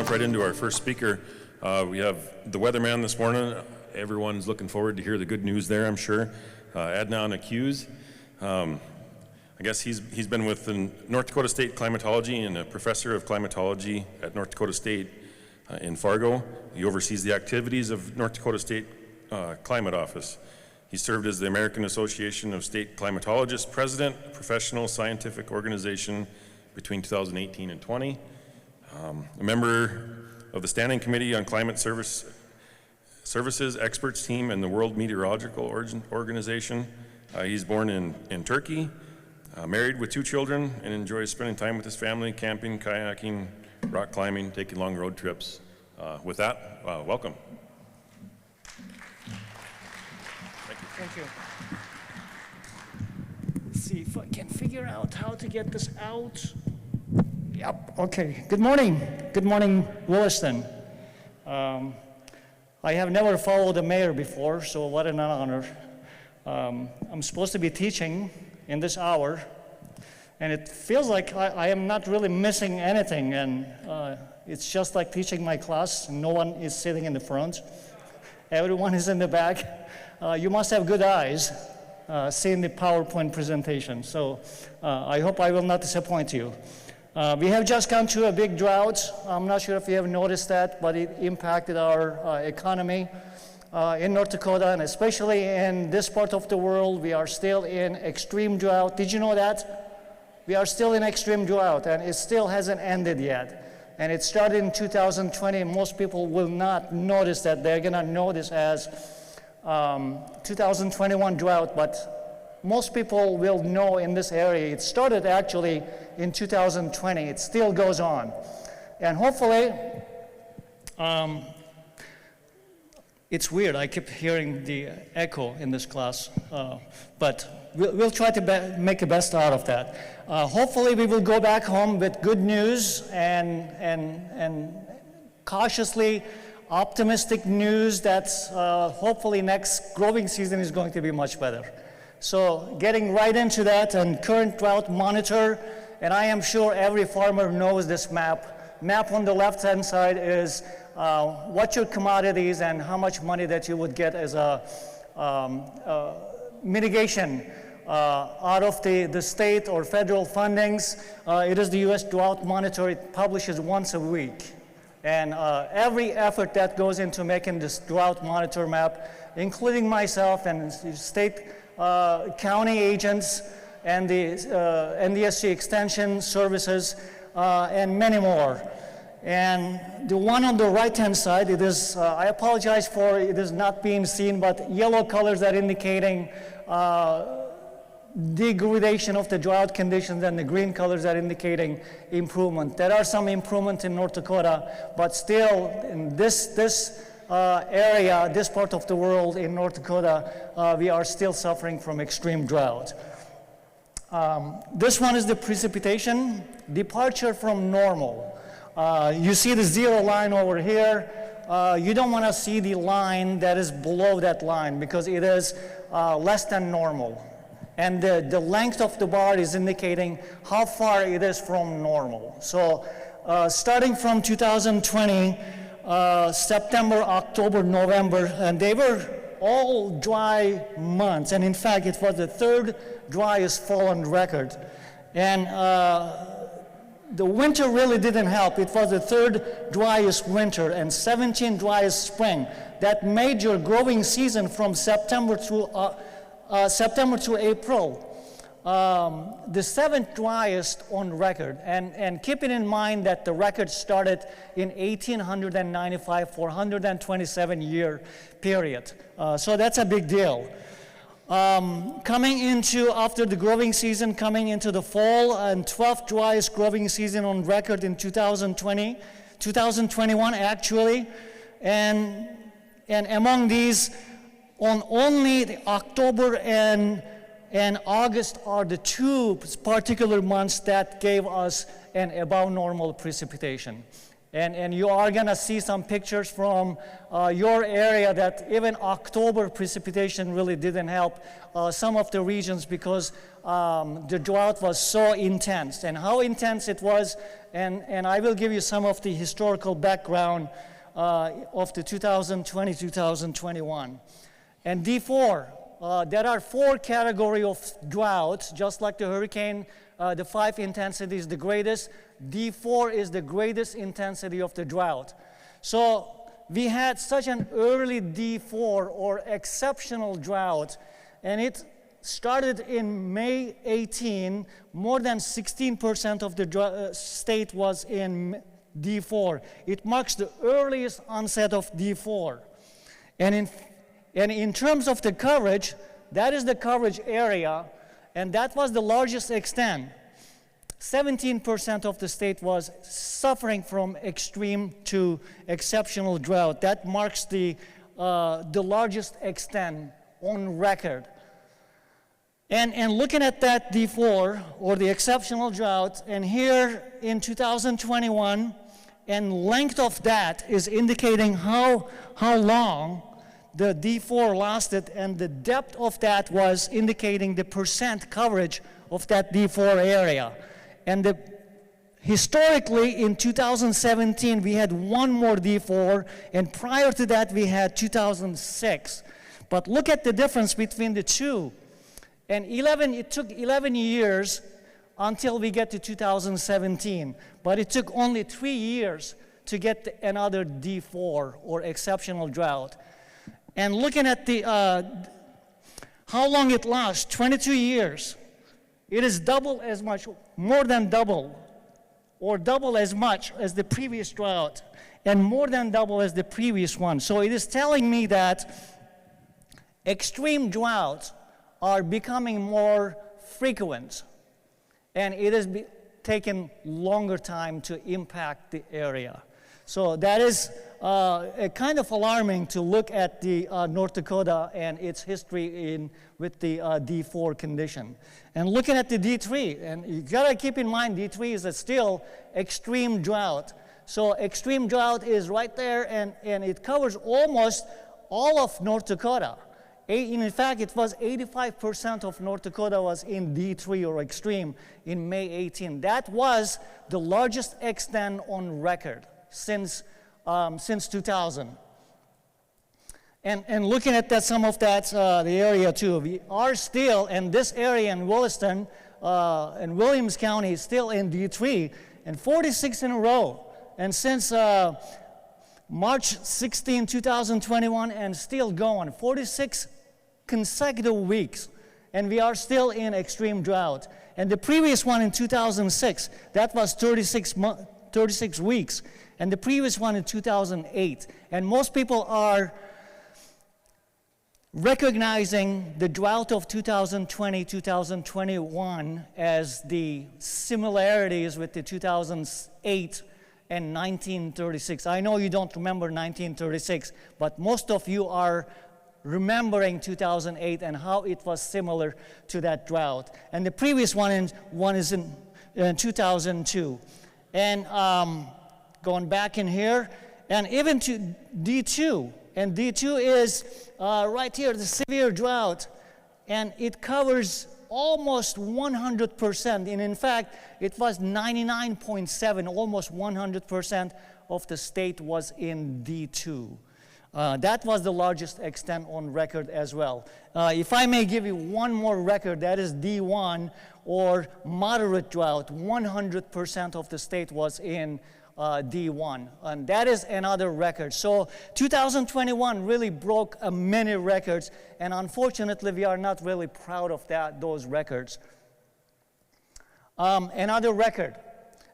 jump right into our first speaker. We have the weatherman this morning. Everyone's looking forward to hear the good news there, I'm sure. Adnan Akyuz. I guess he's been with the North Dakota State Climatology and a professor of climatology at North Dakota State in Fargo. He oversees the activities of North Dakota State Climate Office. He served as the American Association of State Climatologists president, a professional scientific organization between 2018 and 20. A member of the Standing Committee on Climate Services Experts Team and the World Meteorological Organization. He's born in Turkey, married with 2 children, and enjoys spending time with his family, camping, kayaking, rock climbing, taking long road trips. With that, welcome. Thank you. Let's see if I can figure out how to get this out. Yep, okay. Good morning. Good morning, Williston. I have never followed a mayor before, so what an honor. I'm supposed to be teaching in this hour, and it feels like I am not really missing anything, and it's just like teaching my class, and no one is sitting in the front. Everyone is in the back. You must have good eyes seeing the PowerPoint presentation, so I hope I will not disappoint you. We have just gone through a big drought. I'm not sure if you have noticed that, but it impacted our economy in North Dakota, and especially in this part of the world. We are still in extreme drought. Did you know that? We are still in extreme drought, and it still hasn't ended yet. And it started in 2020. Most people will not notice that. They're going to notice as 2021 drought, but most people will know in this area. It started actually in 2020. It still goes on. And hopefully, it's weird. I keep hearing the echo in this class, but we'll try to make the best out of that. Hopefully, we will go back home with good news and cautiously optimistic news that hopefully next growing season is going to be much better. So getting right into that, and current drought monitor, and I am sure every farmer knows this map. Map on the left-hand side is what your commodities and how much money that you would get as a mitigation out of the state or federal fundings. It is the U.S. Drought Monitor. It publishes once a week. And every effort that goes into making this drought monitor map, including myself and state county agents and the NDSU extension services and many more. And the one on the right-hand side, it is, I apologize for it is not being seen, but yellow colors are indicating degradation of the drought conditions, and the green colors are indicating improvement. There are some improvement in North Dakota, but still in this area, this part of the world in North Dakota, we are still suffering from extreme drought. This one is the precipitation departure from normal. You see the 0 line over here. You don't want to see the line that is below that line because it is less than normal. And the length of the bar is indicating how far it is from normal. So starting from 2020, September, October, November, and they were all dry months. And in fact, it was the 3rd driest fall on record. And the winter really didn't help. It was the 3rd driest winter and 17th driest spring. That made your growing season from September to April, the 7th driest on record. And keeping in mind that the record started in 1895, 427-year period. So that's a big deal. Coming into, after the growing season, coming into the fall, and 12th driest growing season on record in 2021 actually. And among these, on only the October and August are the 2 particular months that gave us an above normal precipitation. And you are going to see some pictures from your area that even October precipitation really didn't help some of the regions because the drought was so intense. And how intense it was, and I will give you some of the historical background of the 2020-2021. And D4, there are 4 categories of drought, just like the hurricane, the 5 intensities, the greatest. D4 is the greatest intensity of the drought. So we had such an early D4 or exceptional drought, and it started in May 18. More than 16% of the state was in D4. It marks the earliest onset of D4. And in terms of the coverage, that is the coverage area, and that was the largest extent. 17% of the state was suffering from extreme to exceptional drought. That marks the largest extent on record. And looking at that D4, or the exceptional drought, and here in 2021, and length of that is indicating how long the D4 lasted, and the depth of that was indicating the percent coverage of that D4 area. And historically, in 2017, we had one more D4, and prior to that, we had 2006. But look at the difference between the two. And it took 11 years until we get to 2017. But it took only 3 years to get another D4, or exceptional drought. And looking at how long it lasts, 22 years. It is double as much, more than double, or double as much as the previous drought, and more than double as the previous one. So it is telling me that extreme droughts are becoming more frequent, and it has taken longer time to impact the area. So that is kind of alarming to look at the North Dakota and its history with the D4 condition. And looking at the D3, and you gotta keep in mind D3 is still extreme drought. So extreme drought is right there, and it covers almost all of North Dakota. In fact, it was 85% of North Dakota was in D3 or extreme in May 18. That was the largest extent on record since 2000. And looking at that, some of that, the area too, we are still, and this area in Williston and Williams County is still in D3, and 46 in a row. And since March 16, 2021, and still going, 46 consecutive weeks, and we are still in extreme drought. And the previous one in 2006, that was 36 weeks, and the previous one in 2008. And most people are recognizing the drought of 2020-2021 as the similarities with the 2008 and 1936. I know you don't remember 1936, but most of you are remembering 2008 and how it was similar to that drought. And the previous one is in 2002. And going back in here, and even to D2, and D2 is right here, the severe drought, and it covers almost 100%, and in fact, it was 99.7, almost 100% of the state was in D2. That was the largest extent on record as well. If I may give you one more record, that is D1, or moderate drought. 100% of the state was in D1, and that is another record. So 2021 really broke many records, and unfortunately we are not really proud of those records. Another record,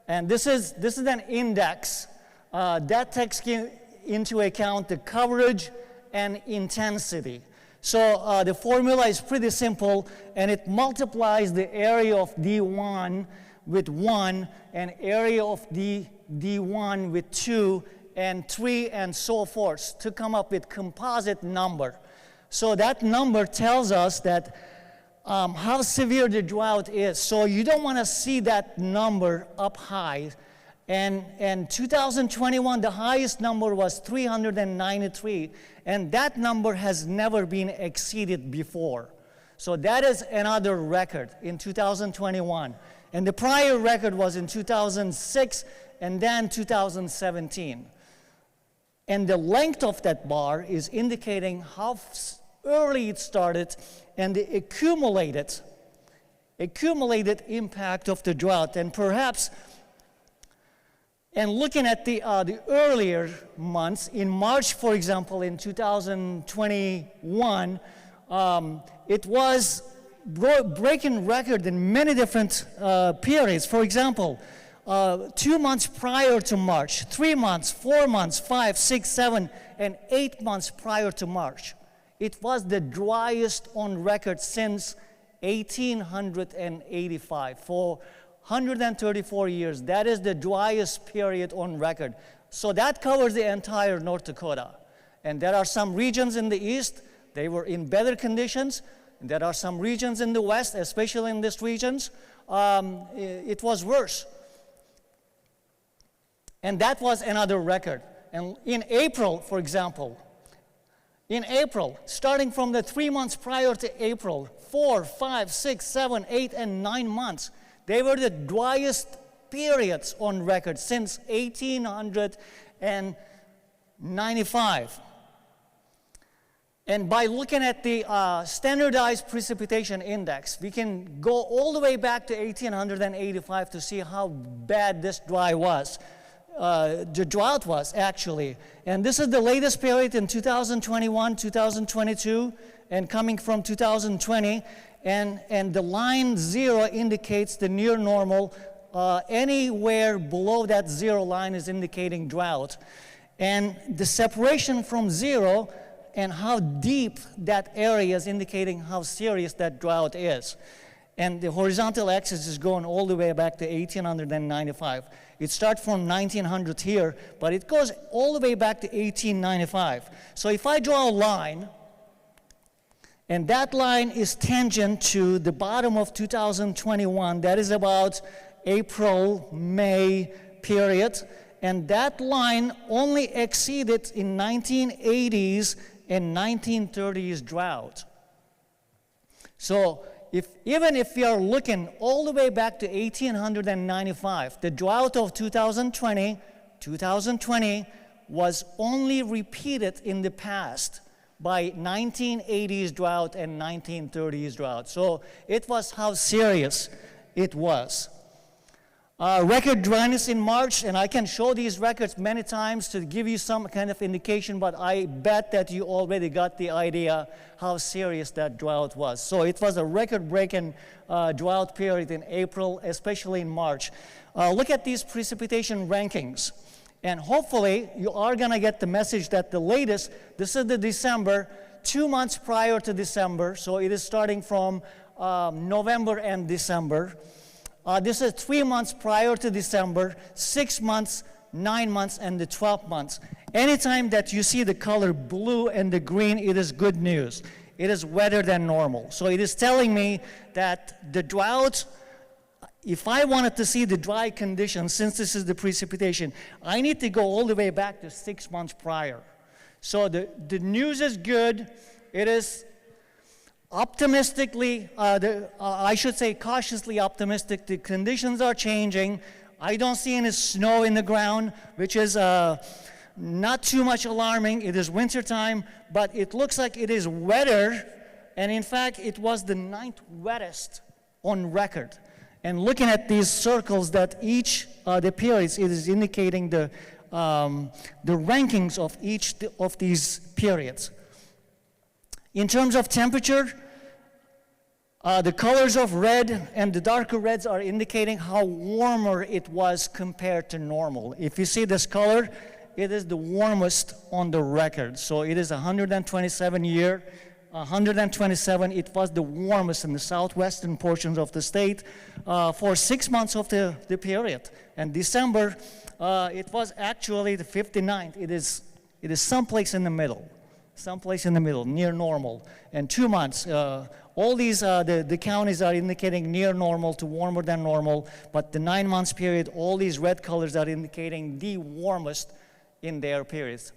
and this is an index that takes into account the coverage and intensity. So the formula is pretty simple, and it multiplies the area of D1 with 1, and area of D1 with 2, and 3, and so forth, to come up with composite number. So that number tells us that how severe the drought is. So you don't want to see that number up high. And 2021, the highest number was 393, and that number has never been exceeded before. So that is another record in 2021. And the prior record was in 2006 and then 2017. And the length of that bar is indicating how early it started and the accumulated impact of the drought. And perhaps, and looking at the earlier months, in March, for example, in 2021, it was breaking record in many different periods. For example, 2 months prior to March, 3 months, 4 months, 5, 6, 7, and 8 months prior to March. It was the driest on record since 1885. For 134 years, that is the driest period on record. So that covers the entire North Dakota. And there are some regions in the east, they were in better conditions. And there are some regions in the west, especially in these regions, it was worse. And that was another record. And in April, for example, in April, starting from the 3 months prior to April, 4, 5, 6, 7, 8, and 9 months, they were the driest periods on record since 1895. And by looking at the standardized precipitation index, we can go all the way back to 1885 to see how bad this drought was, actually. And this is the latest period in 2021, 2022, and coming from 2020. And the line 0 indicates the near normal. Anywhere below that 0 line is indicating drought. And the separation from 0 and how deep that area is indicating how serious that drought is. And the horizontal axis is going all the way back to 1895. It starts from 1900 here, but it goes all the way back to 1895. So if I draw a line, and that line is tangent to the bottom of 2021, that is about April, May period, and that line only exceeded in 1980s and 1930s drought. So even if we are looking all the way back to 1895, the drought of 2020 was only repeated in the past by 1980s drought and 1930s drought. So it was how serious it was. Record dryness in March, and I can show these records many times to give you some kind of indication, but I bet that you already got the idea how serious that drought was. So it was a record-breaking drought period in April, especially in March. Look at these precipitation rankings. And hopefully, you are going to get the message that the latest, this is the December, 2 months prior to December, so it is starting from November and December. This is 3 months prior to December, 6 months, 9 months, and the 12 months. Anytime that you see the color blue and the green, it is good news. It is wetter than normal. So it is telling me that the drought, if I wanted to see the dry conditions, since this is the precipitation, I need to go all the way back to 6 months prior. So the news is good. It is optimistically, I should say cautiously optimistic. The conditions are changing. I don't see any snow in the ground, which is not too much alarming. It is winter time, but it looks like it is wetter, and in fact, it was the 9th wettest on record. And looking at these circles that each, the periods, it is indicating the rankings of each of these periods. In terms of temperature, the colors of red and the darker reds are indicating how warmer it was compared to normal. If you see this color, it is the warmest on the record. So it is 127 year. 127, it was the warmest in the southwestern portions of the state for 6 months of the period. And December, it was actually the 59th. It is someplace in the middle. someplace in the middle, near normal. And 2 months, all these, the counties are indicating near normal to warmer than normal, but the 9 months period, all these red colors are indicating the warmest in their periods.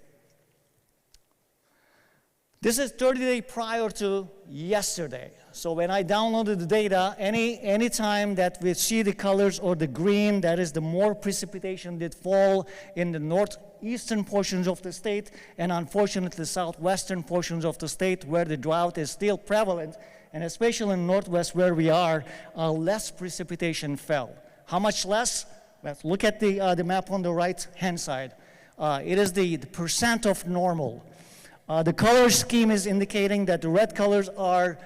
This is 30 days prior to yesterday. So when I downloaded the data, any time that we see the colors or the green, that is the more precipitation did fall in the northeastern portions of the state, and unfortunately southwestern portions of the state where the drought is still prevalent, and especially in the northwest where we are, less precipitation fell. How much less? Let's look at the map on the right-hand side. It is the percent of normal. The color scheme is indicating that the red colors are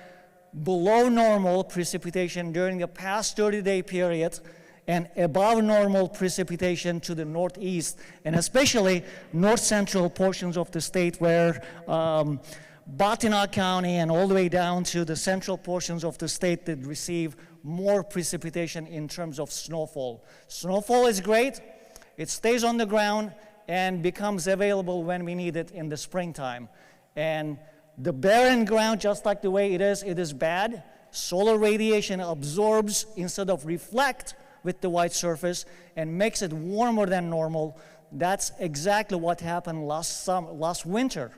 below normal precipitation during the past 30-day period and above normal precipitation to the northeast, and especially north-central portions of the state where Batina County and all the way down to the central portions of the state that receive more precipitation in terms of snowfall. Snowfall is great. It stays on the ground and becomes available when we need it in the springtime. And the barren ground, just like the way it is bad. Solar radiation absorbs instead of reflect with the white surface and makes it warmer than normal. That's exactly what happened last winter,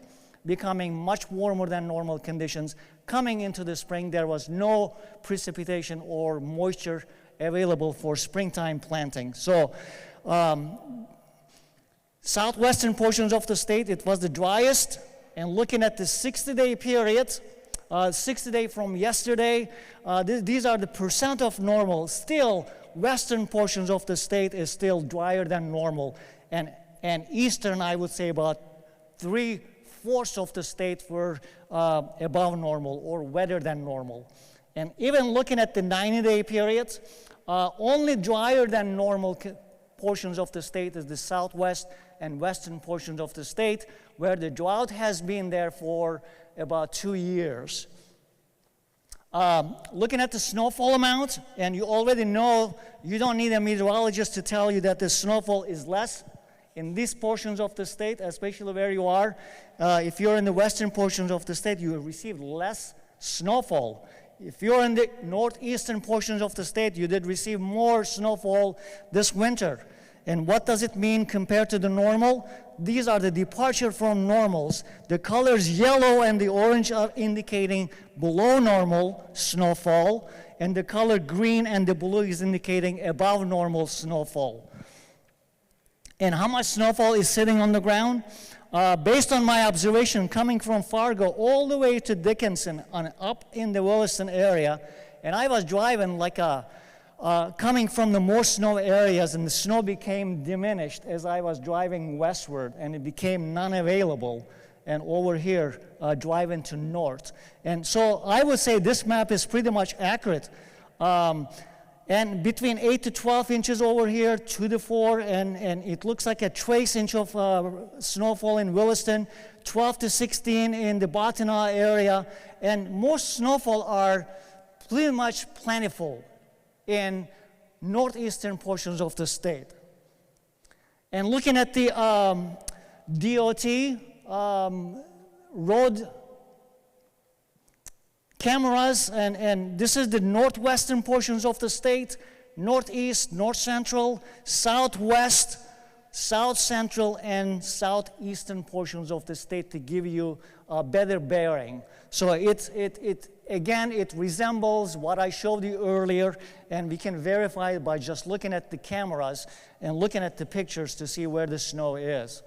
becoming much warmer than normal conditions. Coming into the spring, there was no precipitation or moisture available for springtime planting. So, southwestern portions of the state, it was the driest, and looking at the 60-day period, 60 days from yesterday, these are the percent of normal. Still, western portions of the state is still drier than normal, and eastern, I would say about 3/4 of the state were above normal or wetter than normal. And even looking at the 90-day period, only drier than normal portions of the state is the southwest and western portions of the state, where the drought has been there for about 2 years. Looking at the snowfall amount, and you already know, you don't need a meteorologist to tell you that the snowfall is less in these portions of the state, especially where you are. If you're in the western portions of the state, you will receive less snowfall. If you're in the northeastern portions of the state, you did receive more snowfall this winter. And what does it mean compared to the normal? These are the departure from normals. The colors yellow and the orange are indicating below normal snowfall, and the color green and the blue is indicating above normal snowfall. And how much snowfall is sitting on the ground? Based on my observation coming from Fargo all the way to Dickinson and up in the Williston area, and I was driving like coming from the more snow areas, and the snow became diminished as I was driving westward, and it became non-available, and over here driving to north. And so I would say this map is pretty much accurate. And between 8 to 12 inches over here, 2 to 4, and it looks like a trace inch of snowfall in Williston, 12 to 16 in the Batina area, and most snowfall are pretty much plentiful in northeastern portions of the state. And looking at the DOT road cameras, and this is the northwestern portions of the state, northeast, north central, southwest, south central, and southeastern portions of the state to give you a better bearing. So again, it resembles what I showed you earlier, and we can verify it by just looking at the cameras and looking at the pictures to see where the snow is.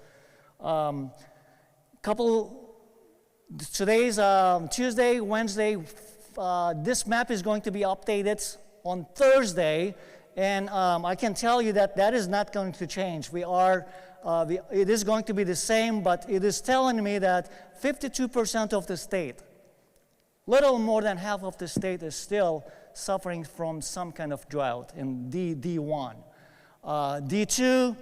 Today's Tuesday, Wednesday. This map is going to be updated on Thursday, and I can tell you that that is not going to change. It is going to be the same, but it is telling me that 52% of the state, little more than half of the state, is still suffering from some kind of drought in D1. D2,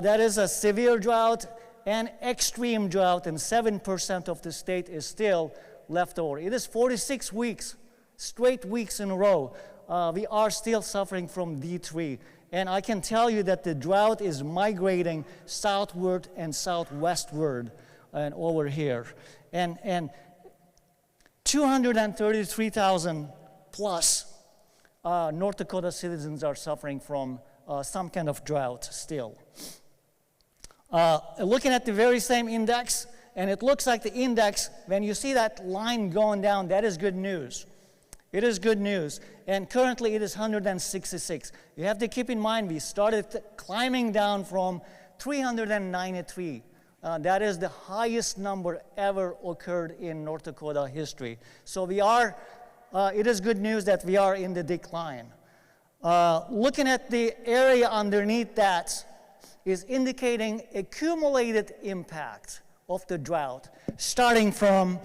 that is a severe drought and extreme drought, and 7% of the state is still left over. It is 46 weeks, straight weeks in a row. We are still suffering from D3. And I can tell you that the drought is migrating southward and southwestward. and over here. And 233,000 plus North Dakota citizens are suffering from some kind of drought still. Looking at the very same index, and it looks like the index, when you see that line going down, that is good news. It is good news. And currently it is 166. You have to keep in mind we started climbing down from 393. That is the highest number ever occurred in North Dakota history. So we are, it is good news that we are in the decline. Looking at the area underneath that is indicating accumulated impact of the drought, starting from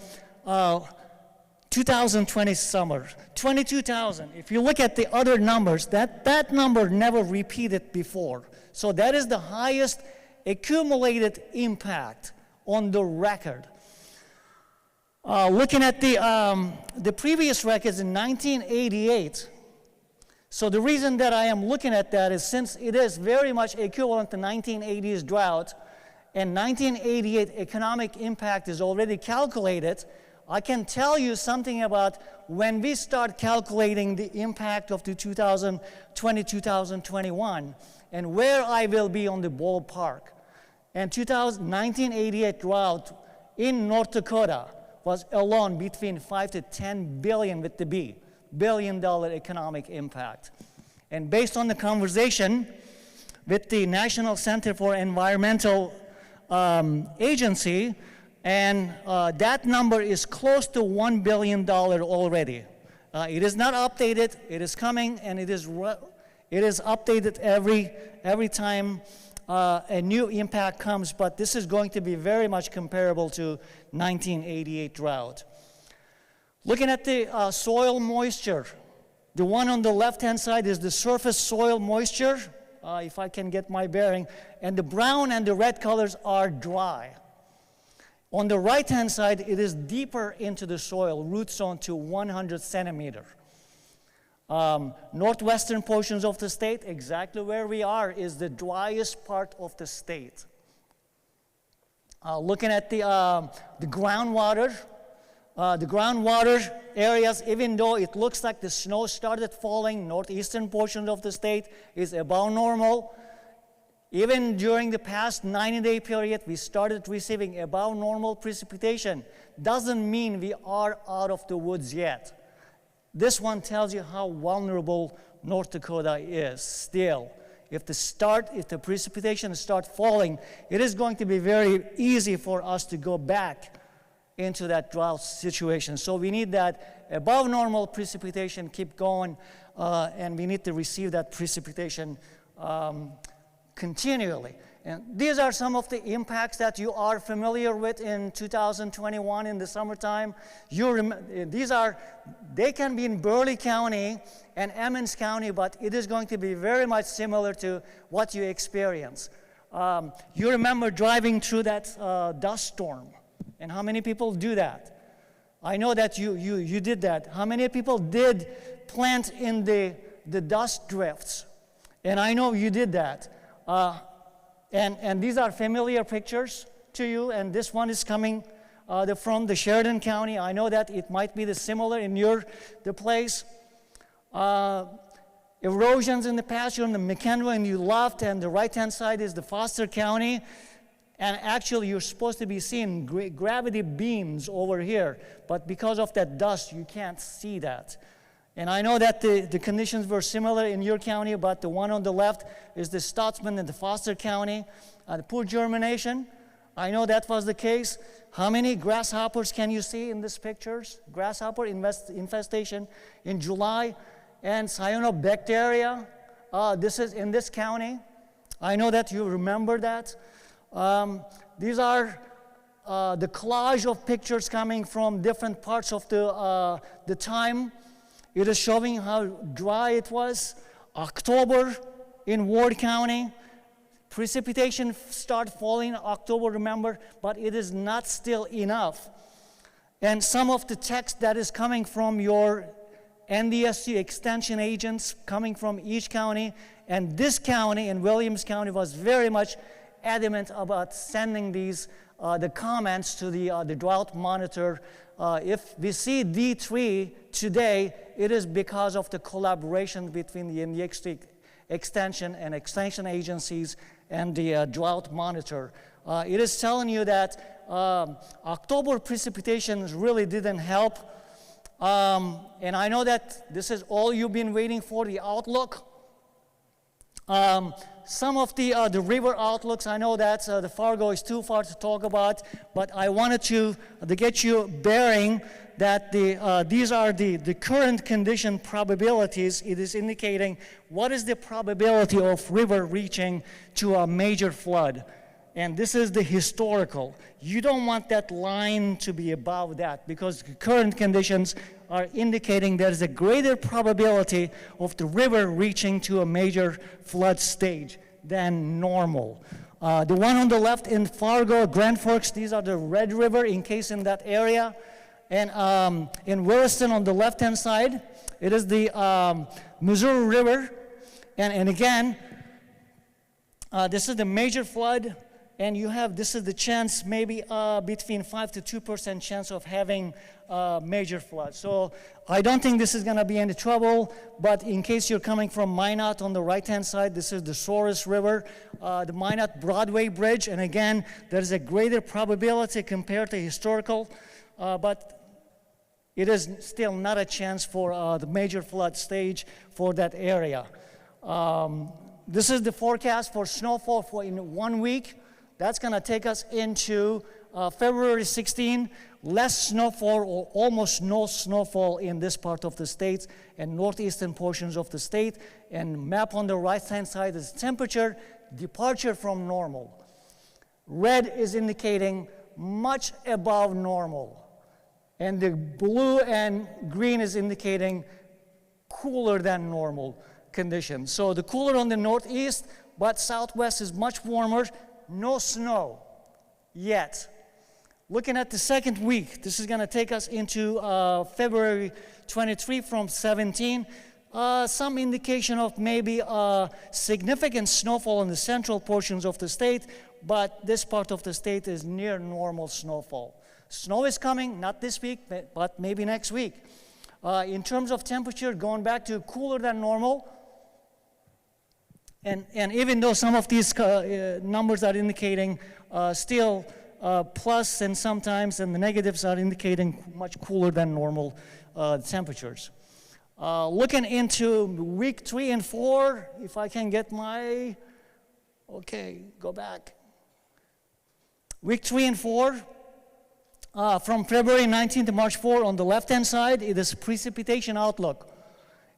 2020 summer, 22,000. If you look at the other numbers, that number never repeated before. So that is the highest accumulated impact on the record. Looking at the previous records in 1988, so the reason that I am looking at that is since it is very much equivalent to 1980s drought, and 1988 economic impact is already calculated, I can tell you something about when we start calculating the impact of the 2020-2021 and where I will be on the ballpark. And 1988 drought in North Dakota was alone between 5 to 10 billion with the B, billion-dollar economic impact. And based on the conversation with the National Center for Environmental Agency, and that number is close to $1 billion already. It is not updated, it is coming, and it is updated every time a new impact comes, but this is going to be very much comparable to 1988 drought. Looking at the soil moisture, the one on the left-hand side is the surface soil moisture, if I can get my bearing, and the brown and the red colors are dry. On the right-hand side, it is deeper into the soil, root zone to 100 centimeter. Northwestern portions of the state, exactly where we are, is the driest part of the state. Looking at the groundwater, areas, even though it looks like the snow started falling, northeastern portion of the state is above normal. Even during the past 90-day period, we started receiving above normal precipitation. Doesn't mean we are out of the woods yet. This one tells you how vulnerable North Dakota is still. If the precipitation starts falling, it is going to be very easy for us to go back into that drought situation. So we need that above normal precipitation keep going, and we need to receive that precipitation continually. And these are some of the impacts that you are familiar with in 2021 in the summertime. They can be in Burleigh County and Emmons County, but it is going to be very much similar to what you experience. You remember driving through that dust storm, and how many people do that? I know that you did that. How many people did plant in the dust drifts? And I know you did that. And these are familiar pictures to you, and this one is coming from the Sheridan County. I know that it might be similar in the place. Erosions in the past, you're in the McKenna and you left, and the right-hand side is the Foster County. And actually, you're supposed to be seeing gravity beams over here, but because of that dust, you can't see that. And I know that the conditions were similar in your county, but the one on the left is the Stotsman and the Foster County. The poor germination, I know that was the case. How many grasshoppers can you see in these pictures? Grasshopper infestation in July. And cyanobacteria, this is in this county. I know that you remember that. These are the collage of pictures coming from different parts of the time. It is showing how dry it was. October in Ward County, precipitation started falling in October, remember, but it is not still enough. And some of the text that is coming from your NDSU extension agents coming from each county, and this county and Williams County was very much adamant about sending these the comments to the drought monitor. If we see D3 today, it is because of the collaboration between the NDSU extension and extension agencies and the drought monitor. It is telling you that October precipitations really didn't help. And I know that this is all you've been waiting for, the outlook. Some of the river outlooks, I know that the Fargo is too far to talk about, but I wanted to get you bearing that these are the current condition probabilities. It is indicating what is the probability of river reaching to a major flood. And this is the historical. You don't want that line to be above that because current conditions are indicating there is a greater probability of the river reaching to a major flood stage than normal. The one on the left in Fargo, Grand Forks, these are the Red River in case in that area. And in Williston on the left-hand side, it is the Missouri River. And again, this is the major flood. And you have, this is the chance, maybe between 5 to 2% chance of having major flood. So I don't think this is going to be any trouble, but in case you're coming from Minot on the right-hand side, this is the Souris River, the Minot Broadway Bridge, and again, there's a greater probability compared to historical, but it is still not a chance for the major flood stage for that area. This is the forecast for snowfall for in 1 week. That's going to take us into February 16, less snowfall or almost no snowfall in this part of the state and northeastern portions of the state. And map on the right-hand side is temperature departure from normal. Red is indicating much above normal. And the blue and green is indicating cooler than normal conditions. So the cooler on the northeast, but southwest is much warmer. No snow yet. Looking at the second week, this is going to take us into February 23 from 17. Some indication of maybe significant snowfall in the central portions of the state, but this part of the state is near normal snowfall. Snow is coming, not this week, but maybe next week. In terms of temperature, going back to cooler than normal. And even though some of these numbers are indicating still plus and sometimes and the negatives are indicating much cooler than normal temperatures. Looking into week 3 and 4, if I can get my, okay, go back. Week 3 and 4, from February 19 to March 4 on the left-hand side, it is precipitation outlook.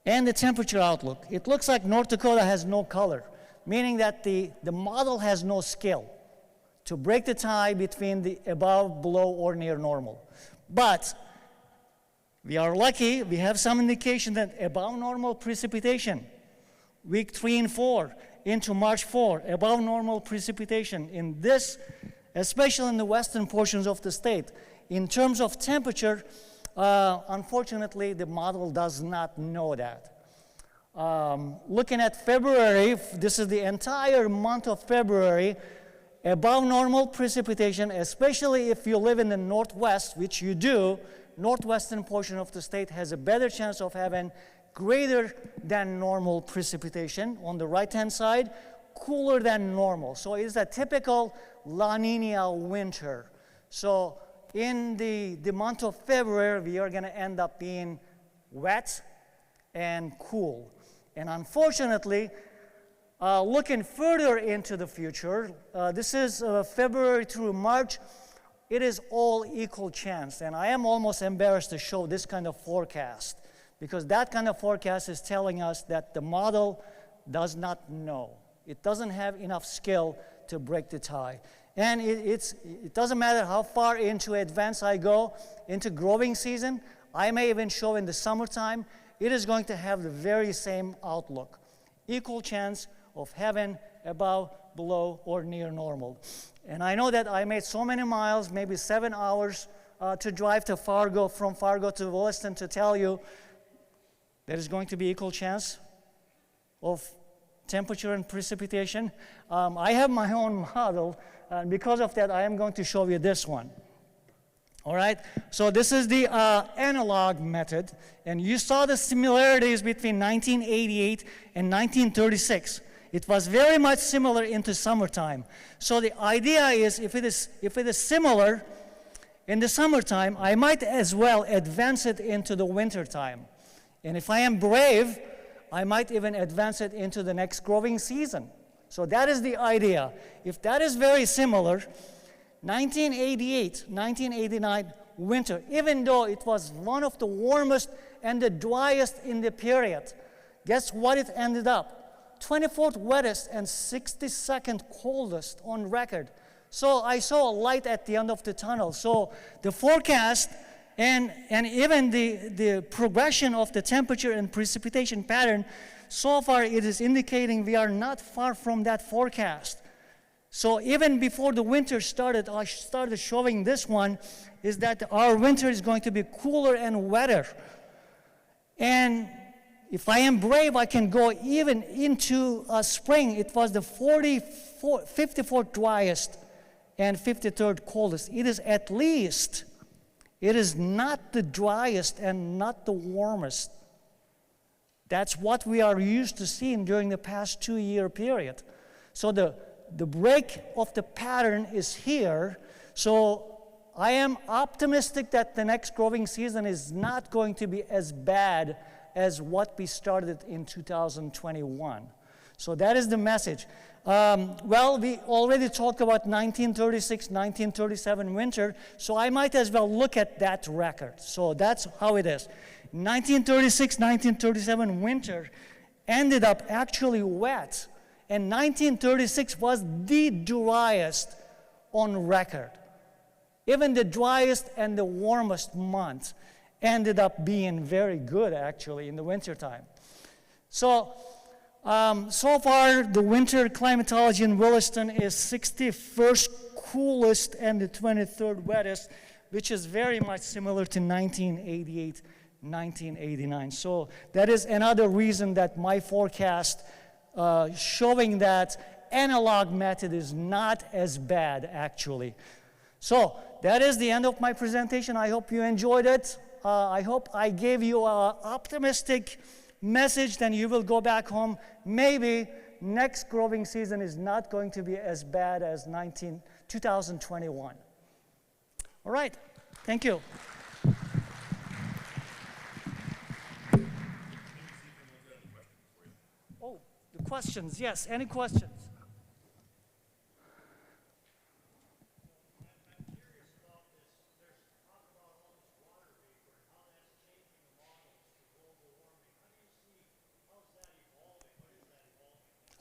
And the temperature outlook. It looks like North Dakota has no color, meaning that the model has no skill to break the tie between the above, below, or near normal. But we are lucky, we have some indication that above normal precipitation, week 3 and 4 into March 4, above normal precipitation in this, especially in the western portions of the state. In terms of temperature, unfortunately, the model does not know that. Looking at February, this is the entire month of February, above normal precipitation, especially if you live in the northwest, which you do, northwestern portion of the state has a better chance of having greater than normal precipitation. On the right-hand side, cooler than normal. So it's a typical La Nina winter. So in the month of February, we are going to end up being wet and cool. And unfortunately, looking further into the future, this is February through March, it is all equal chance. And I am almost embarrassed to show this kind of forecast because that kind of forecast is telling us that the model does not know. It doesn't have enough skill to break the tie. And it doesn't matter how far into advance I go into growing season. I may even show in the summertime. It is going to have the very same outlook. Equal chance of having above, below, or near normal. And I know that I made so many miles, maybe 7 hours to drive to Fargo, from Fargo to Williston to tell you there is going to be equal chance of temperature and precipitation. I have my own model, and because of that, I am going to show you this one. All right, so this is the analog method, and you saw the similarities between 1988 and 1936. It was very much similar into summertime. So the idea is, if it is similar in the summertime, I might as well advance it into the wintertime. And if I am brave, I might even advance it into the next growing season. So that is the idea. If that is very similar, 1988, 1989 winter, even though it was one of the warmest and the driest in the period, guess what it ended up? 24th wettest and 62nd coldest on record. So I saw a light at the end of the tunnel. So the forecast and even the progression of the temperature and precipitation pattern, so far it is indicating we are not far from that forecast. So even before the winter started, I started showing this one, is that our winter is going to be cooler and wetter. And if I am brave, I can go even into spring. It was the 54th driest and 53rd coldest. It is at least, it is not the driest and not the warmest. That's what we are used to seeing during the past 2-year period. So the break of the pattern is here. So I am optimistic that the next growing season is not going to be as bad as what we started in 2021. So that is the message. Well, we already talked about 1936, 1937 winter, so I might as well look at that record. So that's how it is. 1936, 1937 winter ended up actually wet, and 1936 was the driest on record. Even the driest and the warmest month ended up being very good, actually, in the wintertime. So far, the winter climatology in Williston is 61st coolest and the 23rd wettest, which is very much similar to 1988, 1989. So that is another reason that my forecast showing that analog method is not as bad, actually. So that is the end of my presentation. I hope you enjoyed it. I hope I gave you an optimistic message. Then you will go back home. Maybe next growing season is not going to be as bad as 2021. All right. Thank you. Oh, the questions. Yes, any questions?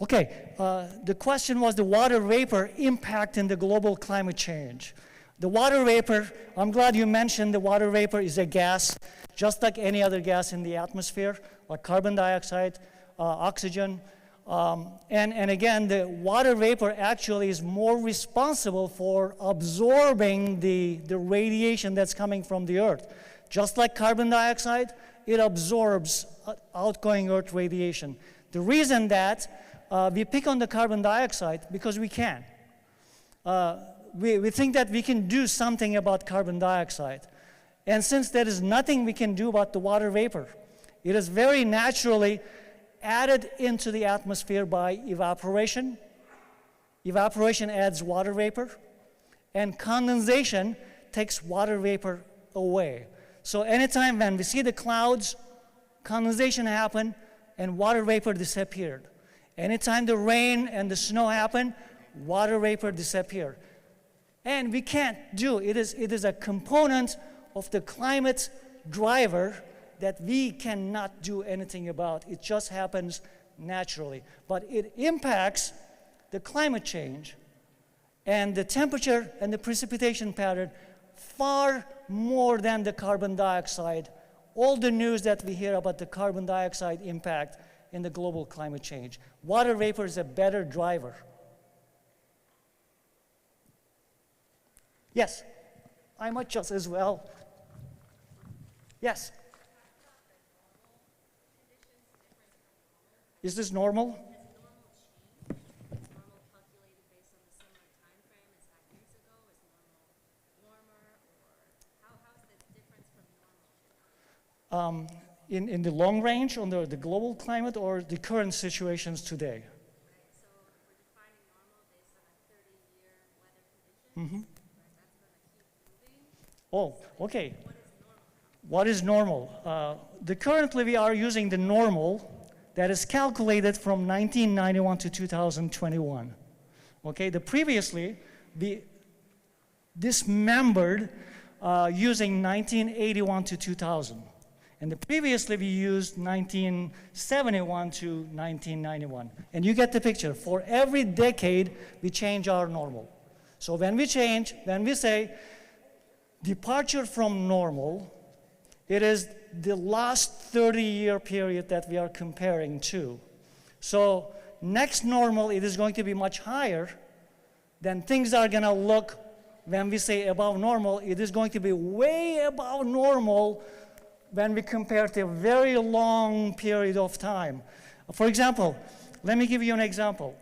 Okay, the question was the water vapor impact in the global climate change. The water vapor, I'm glad you mentioned the water vapor is a gas, just like any other gas in the atmosphere, like carbon dioxide, oxygen. And again, the water vapor actually is more responsible for absorbing the radiation that's coming from the Earth. Just like carbon dioxide, it absorbs outgoing Earth radiation. The reason that we pick on the carbon dioxide because we can. We think that we can do something about carbon dioxide. And since there is nothing we can do about the water vapor, it is very naturally added into the atmosphere by evaporation. Evaporation adds water vapor, and condensation takes water vapor away. So anytime when we see the clouds, condensation happen, and water vapor disappeared. Anytime the rain and the snow happen, water vapor disappear. And we can't do it. It is a component of the climate driver that we cannot do anything about. It just happens naturally. But it impacts the climate change and the temperature and the precipitation pattern far more than the carbon dioxide. All the news that we hear about the carbon dioxide impact in the global climate change. Water vapor is a better driver. Yes, I might just as well. Yes. Is this normal? in the long range on the global climate or the current situations today? Right, so we're defining normal based on a 30-year weather condition. Right, that's going to keep moving. Oh, okay. What is normal? What is normal? Currently, we are using the normal that is calculated from 1991 to 2021. Okay, previously, we dismembered using 1981 to 2000. And previously, we used 1971 to 1991. And you get the picture. For every decade, we change our normal. So when we say departure from normal, it is the last 30-year period that we are comparing to. So next normal, it is going to be much higher. Then things are going to look, when we say above normal, it is going to be way above normal when we compare to a very long period of time. For example, let me give you an example.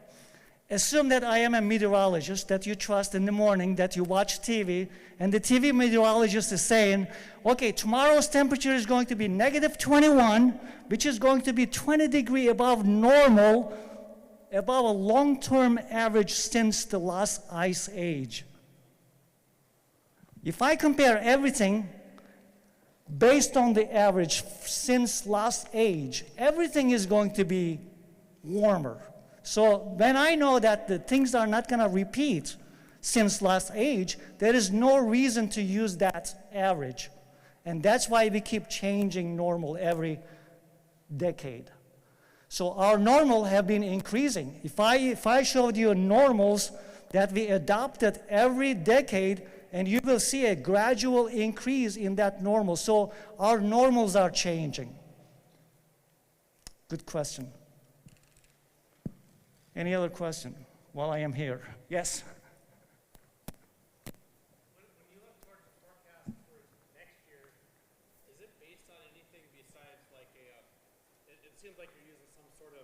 Assume that I am a meteorologist that you trust in the morning, that you watch TV, and the TV meteorologist is saying, okay, tomorrow's temperature is going to be -21, which is going to be 20 degrees above normal, above a long-term average since the last ice age. If I compare everything based on the average since last age, everything is going to be warmer. So when I know that the things are not going to repeat since last age, there is no reason to use that average. And that's why we keep changing normal every decade. So our normal have been increasing. If I showed you normals that we adopted every decade, and you will see a gradual increase in that normal. So our normals are changing. Good question. Any other question while I am here? Yes? When you look towards the forecast for next year, is it based on anything besides like it seems like you're using some sort of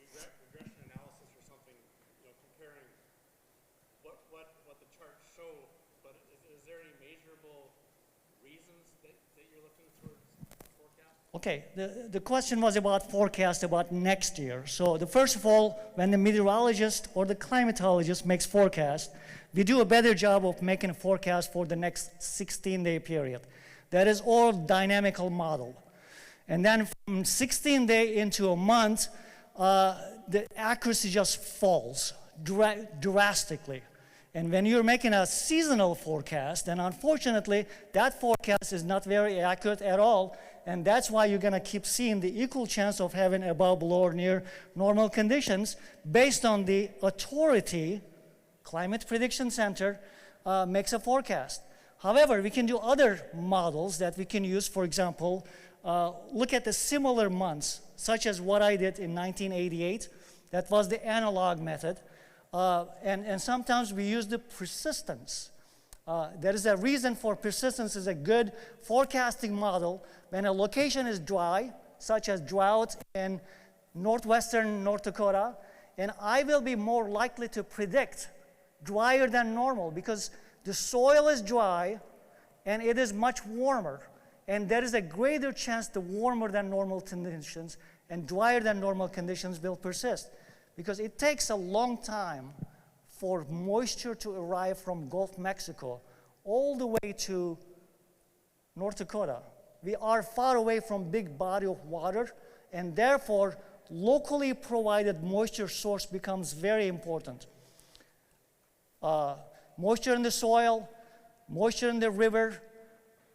regression analysis or something, comparing what the charts show, but is there any measurable reasons that you're looking towards the forecast? Okay, the question was about forecast about next year. So first of all, when the meteorologist or the climatologist makes forecast, we do a better job of making a forecast for the next 16-day period. That is all dynamical model. And then from 16 day into a month, the accuracy just falls drastically. And when you're making a seasonal forecast, then unfortunately, that forecast is not very accurate at all. And that's why you're going to keep seeing the equal chance of having above, below, or near normal conditions based on the authority, Climate Prediction Center, makes a forecast. However, we can do other models that we can use. For example, look at the similar months, such as what I did in 1988. That was the analog method. And sometimes we use the persistence. There is a reason for persistence is a good forecasting model when a location is dry, such as drought in northwestern North Dakota, and I will be more likely to predict drier than normal because the soil is dry and it is much warmer, and there is a greater chance the warmer than normal conditions and drier than normal conditions will persist. Because it takes a long time for moisture to arrive from Gulf Mexico all the way to North Dakota. We are far away from big body of water, and therefore locally provided moisture source becomes very important. Moisture in the soil, moisture in the river,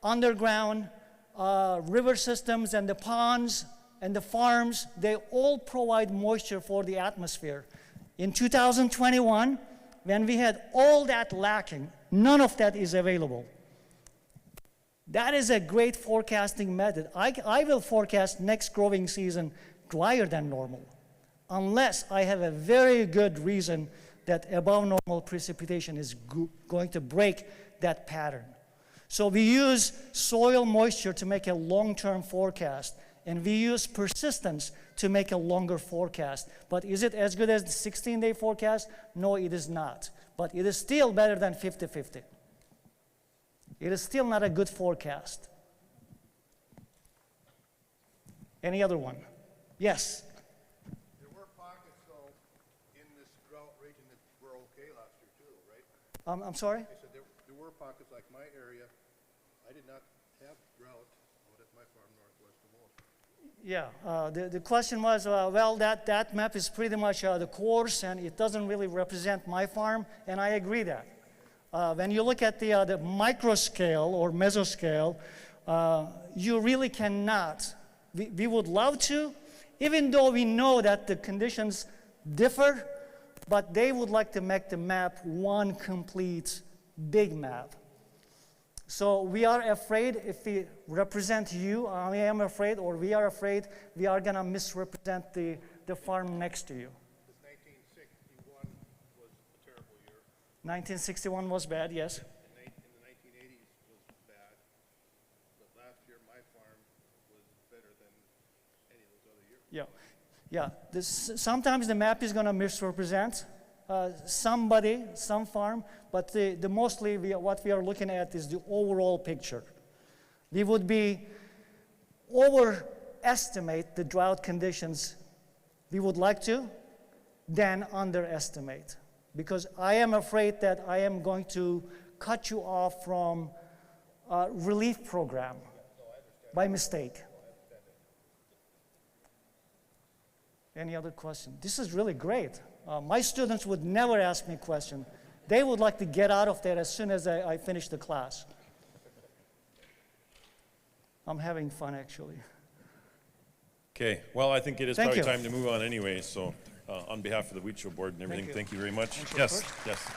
underground, river systems and the ponds, and the farms, they all provide moisture for the atmosphere. In 2021, when we had all that lacking, none of that is available. That is a great forecasting method. I will forecast next growing season drier than normal, unless I have a very good reason that above normal precipitation is going to break that pattern. So we use soil moisture to make a long-term forecast, and we use persistence to make a longer forecast. But is it as good as the 16-day forecast? No, it is not. But it is still better than 50-50. It is still not a good forecast. Any other one? Yes. There were pockets, though, in this drought region that were okay last year, too, right? I'm sorry? I said there were pockets like my area. I did not have drought out at my farm northwest of Wolf. Yeah, the question was, well, that map is pretty much the course, and it doesn't really represent my farm, and I agree that. When you look at the micro scale or mesoscale, you really cannot. We would love to, even though we know that the conditions differ, but they would like to make the map one complete big map. So we are afraid if we represent you, I am afraid, or we are afraid, we are going to misrepresent the farm next to you. This 1961 was a terrible year. 1961 was bad, yes. In the 1980s was bad. But last year, my farm was better than any of those other years. Yeah. Sometimes the map is going to misrepresent somebody, some farm, but mostly what we are looking at is the overall picture. We would be overestimate the drought conditions we would like to, then underestimate. Because I am afraid that I am going to cut you off from a relief program by mistake. Any other question? This is really great. My students would never ask me a question. They would like to get out of there as soon as I finish the class. I'm having fun, actually. Okay, well, I think it is Thank probably you. time to move on anyway, so on behalf of the Wheat Show Board and everything, you. thank you very much. Thank you, Yes, of yes.